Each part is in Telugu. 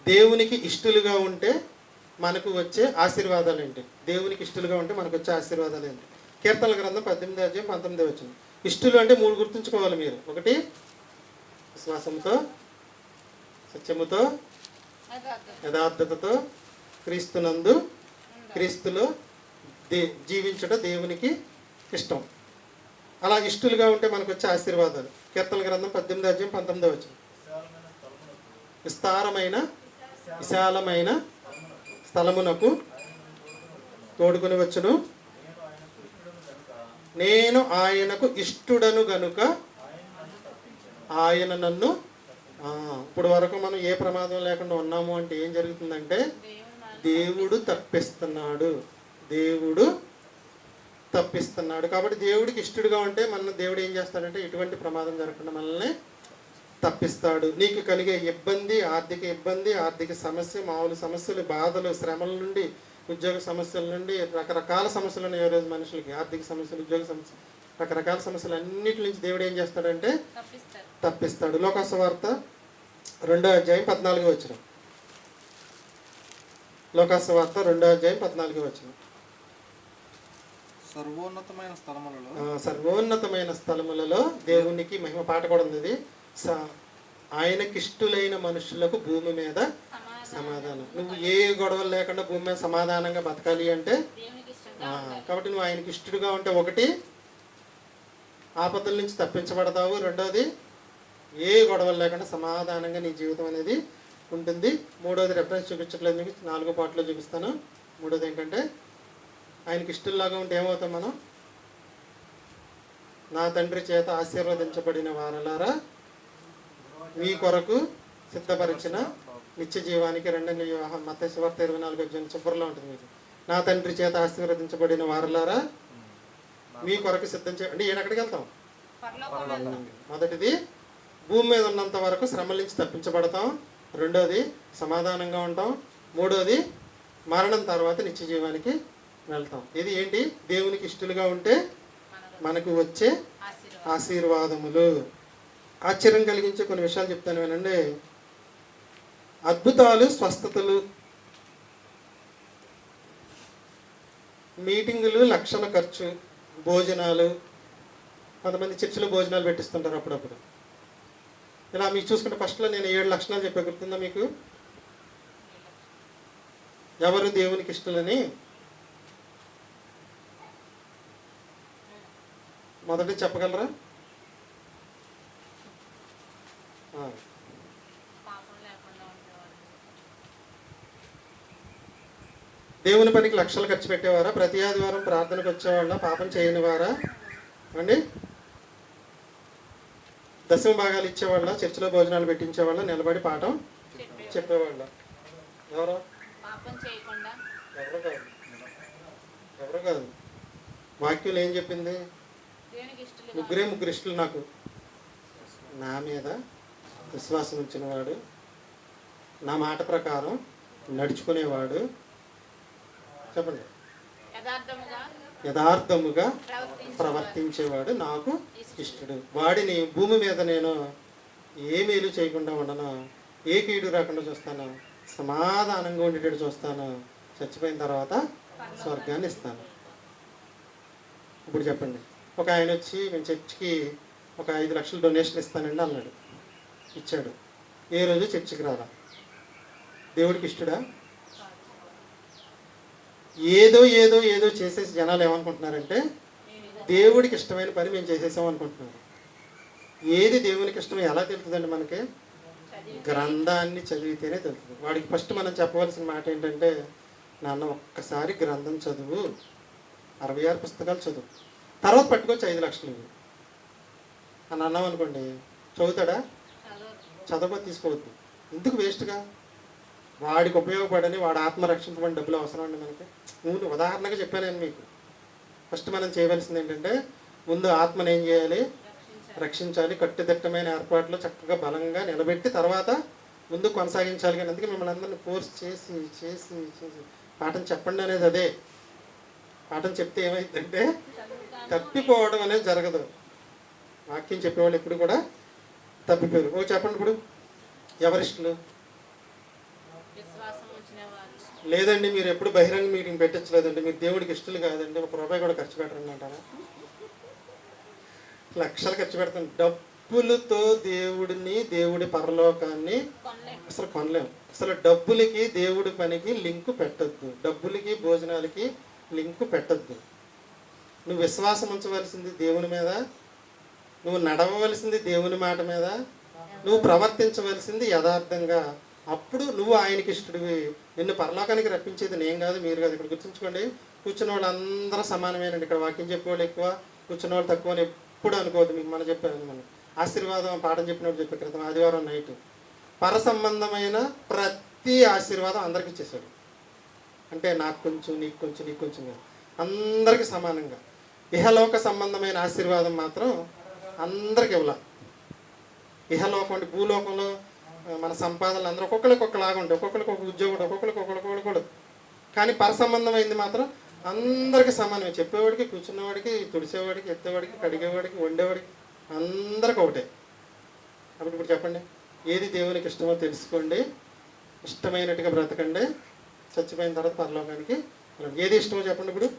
దేవునికి ఇష్టలుగా ఉంటే మనకు వచ్చే ఆశీర్వాదాలు ఏంటి? దేవునికి ఇష్టలుగా ఉంటే మనకు వచ్చే ఆశీర్వాదాలు ఏంటి? కీర్తనల గ్రంథం 18:19 ఇష్టలు అంటే 3 గుర్తుంచుకోవాలి మీరు. ఒకటి, విశ్వాసంతో, సత్యముతో, యథార్థతతో, క్రీస్తునందు, క్రీస్తులో జీవించడం దేవునికి ఇష్టం. అలా ఇష్టలుగా ఉంటే మనకు వచ్చే ఆశీర్వాదాలు. కీర్తనల గ్రంథం 18:19 విశాలమైన స్థలమునకు తోడుకొని వచ్చును, నేను ఆయనకు ఇష్టుడను గనుక ఆయన నన్ను. ఇప్పుడు వరకు మనం ఏ ప్రమాదం లేకుండా ఉన్నాము అంటే ఏం జరుగుతుందంటే దేవుడు తప్పిస్తున్నాడు. కాబట్టి దేవుడికి ఇష్టడుగా ఉంటే మన దేవుడు ఏం చేస్తాడంటే ఎటువంటి ప్రమాదం జరగకుండా మనల్ని తప్పిస్తాడు. నీకు కలిగే ఇబ్బంది, ఆర్థిక ఇబ్బంది, ఆర్థిక సమస్య, మామూలు సమస్యలు, బాధలు, శ్రమల నుండి, ఉద్యోగ సమస్యల నుండి, రకరకాల సమస్యలు ఉన్నాయి. రోజు మనుషులకి ఆర్థిక సమస్యలు, ఉద్యోగ సమస్యలు, రకరకాల సమస్యలు అన్నిటి నుంచి దేవుడు ఏం చేస్తాడంటే తప్పిస్తాడు. లోకాసువార్త 2:14 లోకాసువార్త 2:14 సర్వోన్నతమైన స్థలములలో దేవునికి మహిమ. పాట కూడా ఉంది ఇది. ఆయనకిష్టులైన మనుషులకు భూమి మీద సమాధానం. నువ్వు ఏ గొడవలు లేకుండా భూమి మీద సమాధానంగా బతకాలి అంటే కాబట్టి నువ్వు ఆయనకి ఇష్టడుగా ఉంటే, ఒకటి, ఆపదల నుంచి తప్పించబడతావు. రెండోది, ఏ గొడవలు లేకుండా సమాధానంగా నీ జీవితం అనేది ఉంటుంది. మూడోది, రెఫరెన్స్ చూపించట్లేదు మీకు, 4వ పాటలో చూపిస్తాను. మూడోది ఏంటంటే ఆయనకి ఇష్టంలాగా ఉంటే ఏమవుతాం మనం? నా తండ్రి చేత ఆశీర్వదించబడిన వారలారా, మీ కొరకు సిద్ధపరిచిన నిత్య జీవానికి రెండవ వివాహం. మత్తయి సువార్త 24 చివరిలో ఉంటుంది మీకు. నా తండ్రి చేత ఆశీర్వదించబడిన వారలారా, మీ కొరకు సిద్ధం అంటే ఈయన ఎక్కడికి వెళ్తాం? మొదటిది, భూమి మీద ఉన్నంత వరకు శ్రమల నుంచి తప్పించబడతాం. రెండోది, సమాధానంగా ఉంటాం. మూడోది, మరణం తర్వాత నిత్య జీవానికి వెళ్తాం. ఇది ఏంటి? దేవునికి ఇష్టలుగా ఉంటే మనకు వచ్చే ఆశీర్వాదములు. ఆశ్చర్యం కలిగించే కొన్ని విషయాలు చెప్తాను వినండి. అద్భుతాలు, స్వస్థతలు, మీటింగులు, లక్షల ఖర్చు, భోజనాలు. కొంతమంది చర్చిలో భోజనాలు పెట్టిస్తుంటారు అప్పుడప్పుడు. ఇలా మీకు చూసుకుంటే ఫస్ట్లో నేను 7 లక్షణాలు చెప్పే, గుర్తుందా మీకు? ఎవరు దేవునికి ఇష్టలని? మొదటి చెప్పగలరా? దేవుని పనికి లక్షలు ఖర్చు పెట్టేవారా? ప్రతి ఆదివారం ప్రార్థనకు వచ్చేవాళ్ళ? పాపం చేయని వారా అండి? దశమ భాగాలు ఇచ్చేవాళ్ళ? చర్చిలో భోజనాలు పెట్టించేవాళ్ళ? నిలబడి పాఠం చెప్పేవాళ్ళ? ఎవరు కాదు. వాక్యం ఏం చెప్పింది? ముగ్గురు ఇష్టలు నాకు. నా మీద విశ్వాసం ఉంచినవాడు, నా మాట ప్రకారం నడుచుకునేవాడు, చెప్పండి, యథార్థముగా ప్రవర్తించేవాడు నాకు ఇష్టడు. వాడిని భూమి మీద నేను ఏ మేలు చేయకుండా ఉండను, ఏ కీడు రాకుండా చూస్తాను, సమాధానంగా ఉండేటట్టు చూస్తాను, చచ్చిపోయిన తర్వాత స్వర్గాన్ని ఇస్తాను. ఇప్పుడు చెప్పండి, ఒక ఆయన వచ్చి మేము చర్చికి ఒక 5 లక్షలు డొనేషన్ ఇస్తానండి అన్నాడు. ఇచ్చాడు. ఏ రోజు చర్చికి రాలా. దేవుడికి ఇష్టడా? ఏదో ఏదో ఏదో చేసేసి జనాలు ఏమనుకుంటున్నారంటే దేవుడికి ఇష్టమైన పని మేము చేసేసాం అనుకుంటున్నారు. ఏది దేవునికి ఇష్టమో ఎలా తెలుస్తుందండి మనకి? గ్రంథాన్ని చదివితేనే తెలుస్తుంది. వాడికి ఫస్ట్ మనం చెప్పవలసిన మాట ఏంటంటే, నాన్న ఒక్కసారి గ్రంథం చదువు, 66 పుస్తకాలు చదువు, తర్వాత పట్టుకొచ్చి 5 లక్షలు అని అన్నాం అనుకోండి, చదువుతాడా? చదవకపోతే తీసుకోవద్దు. ఎందుకు వేస్ట్గా? వాడికి ఉపయోగపడని, వాడు ఆత్మ రక్షించబడిన డబ్బులు అవసరం అండి మనకి. ముందు ఉదాహరణగా చెప్పాను నేను మీకు. ఫస్ట్ మనం చేయవలసింది ఏంటంటే, ముందు ఆత్మను ఏం చేయాలి? రక్షించాలి. కట్టుదిట్టమైన ఏర్పాట్లు చక్కగా బలంగా నిలబెట్టి తర్వాత ముందు కొనసాగించాలి. కానీ అందుకే మిమ్మల్ని అందరినీ ఫోర్స్ చేసి చేసి చేసి పాఠం చెప్పండి అనేది అదే. పాఠం చెప్తే ఏమైందంటే తప్పిపోవడం అనేది జరగదు. వాక్యం చెప్పేవాళ్ళు ఎప్పుడు కూడా తప్పిపోయారు. ఓ చెప్పండి, ఇప్పుడు ఎవరిష్టలు? లేదండి మీరు ఎప్పుడు బహిరంగ మీటింగ్ పెట్టించలేదండి, మీరు దేవుడికి ఇష్టలు కాదండి, ఒక రూపాయి కూడా ఖర్చు పెట్టరండి అంటారా? లక్షలు ఖర్చు పెడతాను. డబ్బులతో దేవుడి పరలోకాన్ని అసలు కొనలేము. అసలు డబ్బులకి దేవుడి పనికి లింకు పెట్టద్దు, డబ్బులకి భోజనాలకి లింకు పెట్టద్దు. నువ్వు విశ్వాసం ఉంచవలసింది దేవుని మీద, నువ్వు నడవవలసింది దేవుని మాట మీద, నువ్వు ప్రవర్తించవలసింది యథార్థంగా. అప్పుడు నువ్వు ఆయనకి ఇష్టడివి. నిన్ను పరలోకానికి రప్పించేది నేను కాదు, మీరు కాదు. ఇక్కడ గుర్తుంచుకోండి, కూర్చున్న వాళ్ళు అందరూ సమానమేనండి. ఇక్కడ వాక్యం చెప్పేవాళ్ళు ఎక్కువ, కూర్చున్న వాళ్ళు తక్కువ అని ఎప్పుడు అనుకోవద్దు. మీకు మనం చెప్పాను, మనం ఆశీర్వాదం పాఠం చెప్పినప్పుడు చెప్పే క్రితం ఆదివారం నైట్ పర సంబంధమైన ప్రతి ఆశీర్వాదం అందరికి ఇచ్చేసాడు. అంటే నాకు కొంచెం, నీకు కొంచెం, నీకు కొంచెం కాదు, అందరికీ సమానంగా. ఇహలోక సంబంధమైన ఆశీర్వాదం మాత్రం అందరికి ఇవ్వాలి. ఇహలోకం అంటే భూలోకంలో మన సంపాదనలు అందరూ ఒక్కొక్కరికి ఒక్కలాగా ఉంటాయి, ఒక్కొక్కరికి ఒక ఉద్యోగం, ఒక్కొక్కరికి ఒక్కొక్కడు. కానీ పర సంబంధమైంది మాత్రం అందరికీ సమానమే. చెప్పేవాడికి, కూర్చున్నవాడికి, తుడిసేవాడికి, ఎత్తేవాడికి, కడిగేవాడికి, వండేవాడికి అందరికి ఒకటే. అప్పుడు ఇప్పుడు చెప్పండి, ఏది దేవునికి ఇష్టమో తెలుసుకోండి, ఇష్టమైనట్టుగా బ్రతకండి, చచ్చిపోయిన తర్వాత పరలోకానికి. ఏది ఇష్టమో చెప్పండి. ఇప్పుడు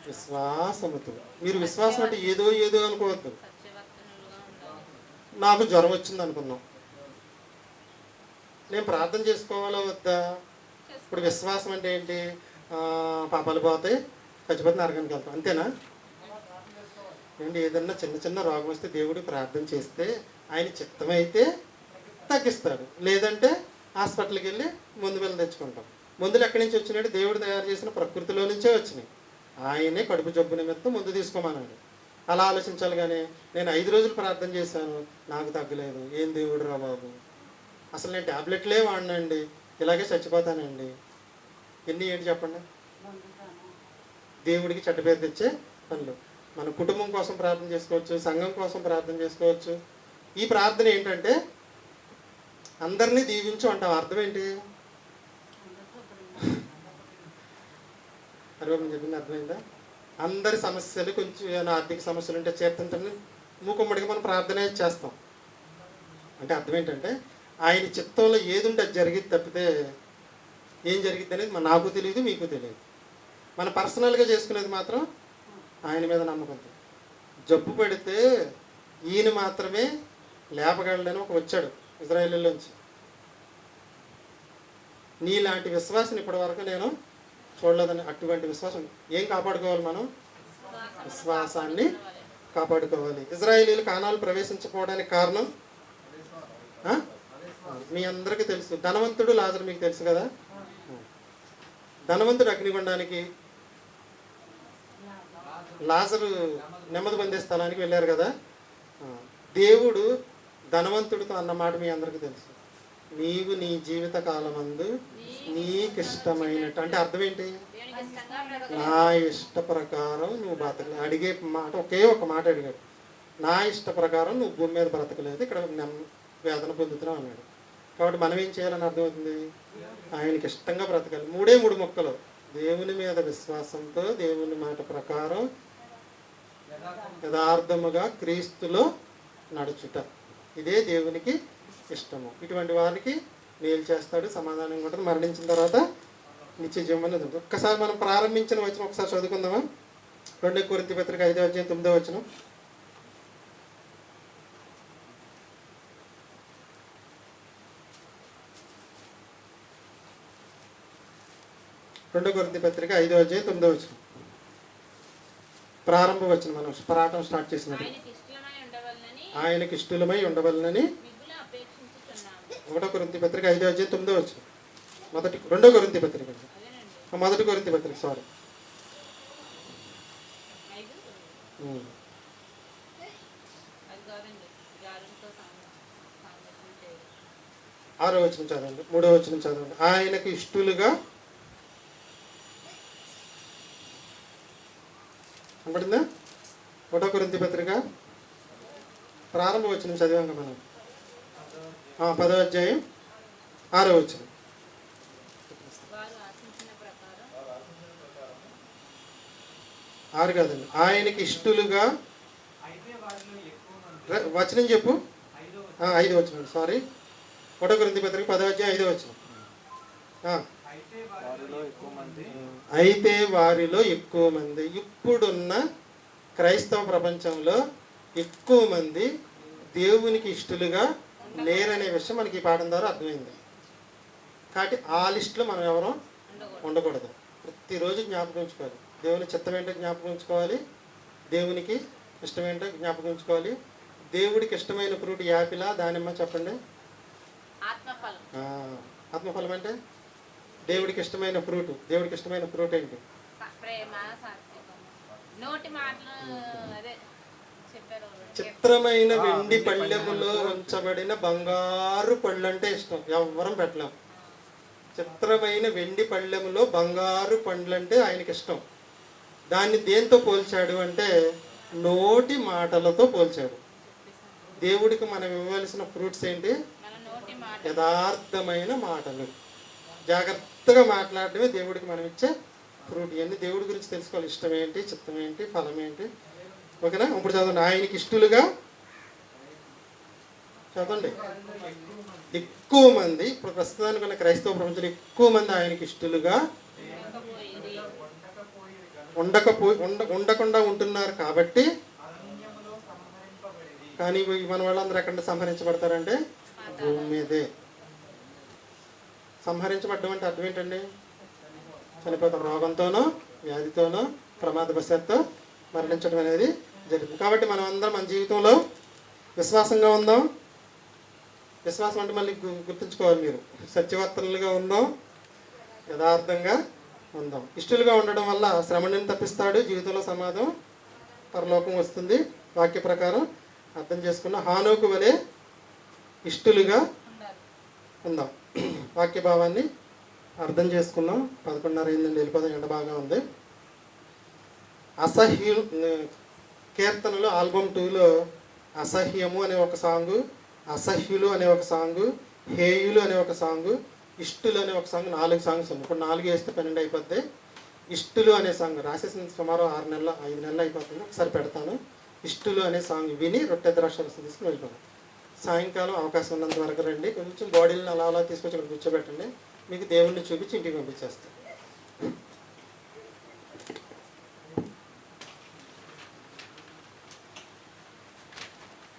విశ్వాసముతో. మీరు విశ్వాసం అంటే ఏదో ఏదో అనుకోవద్దు. నాకు జ్వరం వచ్చింది అనుకుందాం, నేను ప్రార్థన చేసుకోవాలా వద్దా? ఇప్పుడు విశ్వాసం అంటే ఏంటి? పాపాలు పోతాయి, చచ్చిపోతే నరకానికి వెళ్తాం, అంతేనా? ఏంటి, ఏదన్నా చిన్న చిన్న రోగం వస్తే దేవుడు ప్రార్థన చేస్తే ఆయన చిత్తమైతే తగ్గిస్తాడు, లేదంటే హాస్పిటల్కి వెళ్ళి మందు బిళ్ళ తెచ్చుకుంటాం. మందులు ఎక్కడి నుంచి వచ్చినాడు? దేవుడు తయారు చేసిన ప్రకృతిలో నుంచే వచ్చినాయి. ఆయనే కడుపు జబ్బు నిమిత్తం ముందు తీసుకోమన్నాడు. అలా ఆలోచించాలి. కానీ నేను 5 రోజులు ప్రార్థన చేశాను, నాకు తగ్గలేదు, ఏం దేవుడు రా బాబు, అసలు నేను ట్యాబ్లెట్లే వాడినండి, ఇలాగే చచ్చిపోతానండి, ఎన్ని ఏంటి చెప్పండి? దేవుడికి చెడ్డ పేరు తెచ్చే పనులు. మన కుటుంబం కోసం ప్రార్థన చేసుకోవచ్చు, సంఘం కోసం ప్రార్థన చేసుకోవచ్చు. ఈ ప్రార్థన ఏంటంటే అందరినీ దీవించు అంటాం. అర్థం ఏంటి? అరవై చెప్పింది అర్థమైందా? అందరి సమస్యలు, కొంచెం ఏమైనా ఆర్థిక సమస్యలు ఉంటే చేర్తంటే మూకుమ్మడిగా మనం ప్రార్థన చేస్తాం. అంటే అర్థం ఏంటంటే ఆయన చిత్తంలో ఏది ఉంటే అది జరిగిద్ది తప్పితే ఏం జరిగిద్ది అనేది నాకు తెలియదు, మీకు తెలియదు. మన పర్సనల్గా చేసుకునేది మాత్రం ఆయన మీద నమ్మకంతో. జబ్బు పడితే ఈయన మాత్రమే లేపగలడని ఒక వచ్చాడు ఇజ్రాయేలులోంచి. నీలాంటి విశ్వాసం ఇప్పటి వరకు నేను చూడలేదని. అటువంటి విశ్వాసం ఏం కాపాడుకోవాలి? మనం విశ్వాసాన్ని కాపాడుకోవాలి. ఇజ్రాయేలీలు కానాలు ప్రవేశించకపోవడానికి కారణం మీ అందరికీ తెలుసు. ధనవంతుడు లాజరు మీకు తెలుసు కదా. ధనవంతుడు అగ్నిగుండానికి, లాజరు నెమ్మది పొందే స్థలానికి వెళ్ళారు కదా. దేవుడు ధనవంతుడితో అన్నమాట మీ అందరికీ తెలుసు. నీవు నీ జీవిత కాలమందు నీకు ఇష్టమైనట్టు, అంటే అర్థం ఏంటి? నా ఇష్ట ప్రకారం నువ్వు బ్రతకలేదు. అడిగే మాట ఒకే ఒక మాట అడిగాడు, నా ఇష్ట ప్రకారం నువ్వు భూమి మీద బ్రతకలేదు, ఇక్కడ వేదన పొందుతున్నావు అన్నాడు. కాబట్టి మనం ఏం చేయాలని అర్థమవుతుంది? ఆయనకి ఇష్టంగా బ్రతకాలి. 3 మొక్కలు: దేవుని మీద విశ్వాసంతో, దేవుని మాట ప్రకారం యథార్థముగా క్రీస్తులో నడుచుట. ఇదే దేవునికి ఇష్టము. ఇటువంటి వారికి మేలు చేస్తాడు, సమాధానంగా ఉంటుంది. మరణించిన తర్వాత నిత్య జీవం అనేది ఉంటుంది. ఒక్కసారి మనం ప్రారంభించిన వచనం ఒకసారి చదువుకుందామా? 2 కొరింథీ పత్రిక 5వ అధ్యాయం 9వ వచనం. 2 కొరింథీ పత్రిక 5వ అధ్యాయం 9వ వచనం. ప్రారంభ వచనం. మనం పాఠం స్టార్ట్ చేసినట్టు ఆయనకి ఇష్టలమై ఉండవలనని 1 కొరింథీ పత్రిక 5వ అధ్యాయం 9వ వచనం. 2 కొరింథీ పత్రిక 1 కొరింథీ పత్రిక సారీ 6వ వచనం చదవండి, 3వ వచనం చదవండి. ఆయనకి ఇష్టలుగా కనపడిందా? 1 కొరింథీ పత్రిక ప్రారంభ వచనం చదివాం కదా మనం. 10వ అధ్యాయం 6వ వచనం. ఆరు కాదండి, ఆయనకి ఇష్టలుగా. వచనం చెప్పు. 5 వచ్చిన, సారీ, 1 కొరింథీ పత్రిక 10వ అధ్యాయం 5వ వచనం. అయితే వారిలో ఎక్కువ మంది, ఇప్పుడున్న క్రైస్తవ ప్రపంచంలో ఎక్కువ మంది దేవునికి ఇష్టలుగా లేరనే విషయం మనకి ఈ పాఠం ద్వారా అర్థమైంది. కాబట్టి ఆ లిస్టులో మనం ఎవరో ఉండకూడదు. ప్రతిరోజు జ్ఞాపకం ఉంచుకోవాలి, దేవుని చిత్తం ఏంటో జ్ఞాపకం ఉంచుకోవాలి, దేవునికి ఇష్టం ఏంటో జ్ఞాపకం ఉంచుకోవాలి. దేవుడికి ఇష్టమైన ఫ్రూట్ యాపిలా దానిమ్మ చెప్పండి? ఆత్మఫలం అంటే దేవుడికి ఇష్టమైన ఫ్రూట్. దేవుడికి ఇష్టమైన ఫ్రూట్ ఏంటి? చిత్రమైన వెండి పళ్ళెములో ఉంచబడిన బంగారు పళ్ళు అంటే ఇష్టం, ఎవ్వరం పెట్టలేం. చిత్రమైన వెండి పళ్ళెములో బంగారు పండ్లు అంటే ఆయనకి ఇష్టం. దాన్ని దేంతో పోల్చాడు అంటే నోటి మాటలతో పోల్చాడు. దేవుడికి మనం ఇవ్వవలసిన ఫ్రూట్స్ ఏంటి? యథార్థమైన మాటలు, జాగ్రత్తగా మాట్లాడటమే దేవుడికి మనం ఇచ్చే ఫ్రూట్. ఇవన్నీ దేవుడి గురించి తెలుసుకోవాలి, ఇష్టం ఏంటి, చిత్తం ఏంటి, ఫలం ఏంటి. ఓకేనా? ఇప్పుడు చదవండి. ఆయనకి ఇష్టలుగా, చదవండి, ఎక్కువ మంది, ఇప్పుడు ప్రస్తుతానికి ఉన్న క్రైస్తవ ప్రపంచంలో ఎక్కువ మంది ఆయనకి ఇష్టలుగా ఉండకుండా ఉంటున్నారు. కాబట్టి కానీ మన వాళ్ళందరూ ఎక్కడ సంహరించబడతారంటే భూమి మీదే. సంహరించబడ్డం అంటే అర్థం ఏంటండి? చనిపోతాం, రోగంతోనో వ్యాధితోనో ప్రమాదవశాత్తు మరణించడం అనేది జరుగుతుంది. కాబట్టి మనం అందరం మన జీవితంలో విశ్వాసంగా ఉందాం. విశ్వాసం అంటే మళ్ళీ గుర్తుంచుకోవాలి మీరు, సత్యవర్తనులుగా ఉందాం, యథార్థంగా ఉందాం. ఇష్టలుగా ఉండడం వల్ల శ్రమని తప్పిస్తాడు, జీవితంలో సమాధం, పరలోకం వస్తుంది. వాక్య ప్రకారం అర్థం చేసుకున్న హానోకు వలె ఇష్టలుగా ఉందాం. వాక్య భావాన్ని అర్థం చేసుకున్నాం. 11:30 అయిందండి, వెళ్ళిపోదాం, ఎండ బాగా ఉంది. కీర్తనలు ఆల్బమ్ 2లో అసహ్యము అనే ఒక సాంగు, అసహ్యులు అనే ఒక సాంగు, హేయులు అనే ఒక సాంగు, ఇష్టులు అనే ఒక సాంగ్, 4 సాంగ్స్ ఉంది. ఇప్పుడు 4 వేస్తే 12 అయిపోద్ది. ఇష్టులు అనే సాంగ్ రాసేసిన సుమారు 5 నెలలు అయిపోతుంది. ఒకసారి పెడతాను. ఇష్టులు అనే సాంగ్ విని రొట్టె ద్రాక్షరసం తీసుకుని వెళ్ళిపోతాం. సాయంకాలం అవకాశం ఉన్నంత వరకు రండి. కొంచెం బాడీలను అలా తీసుకొచ్చి ఇక్కడ కూర్చోబెట్టండి. మీకు దేవుణ్ణి చూపించి ఇంటికి పంపించేస్తాం.